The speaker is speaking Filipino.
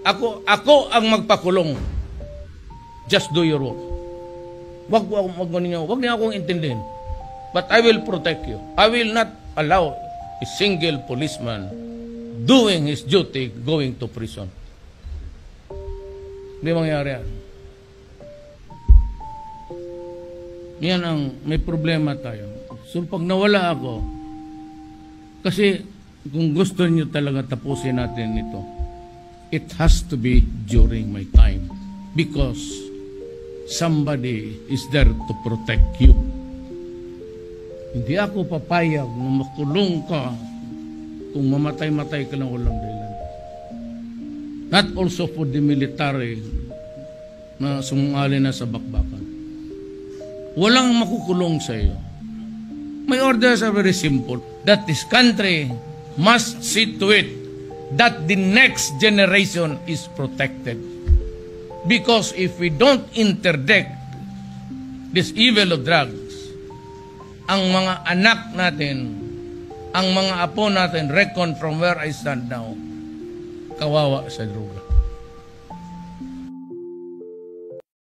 Ako ang magpakulong. Just do your work. Wag niyo akong intindihin. But I will protect you. I will not allow a single policeman doing his duty going to prison. Hindi mangyari yan. Yan ang may problema tayo. So pag nawala ako, kasi kung gusto niyo talaga tapusin natin ito, it has to be during my time. Because somebody is there to protect you. Hindi ako papayag na makulong ka kung mamatay-matay ka ng walang dahilan. Not also for the military na sumungali na sa bakbakan. Walang makukulong sa iyo. My orders are very simple. That this country must see to it that the next generation is protected. Because if we don't interdict this evil of drugs, ang mga anak natin, ang mga apo natin, reckon from where I stand now, kawawa sa droga.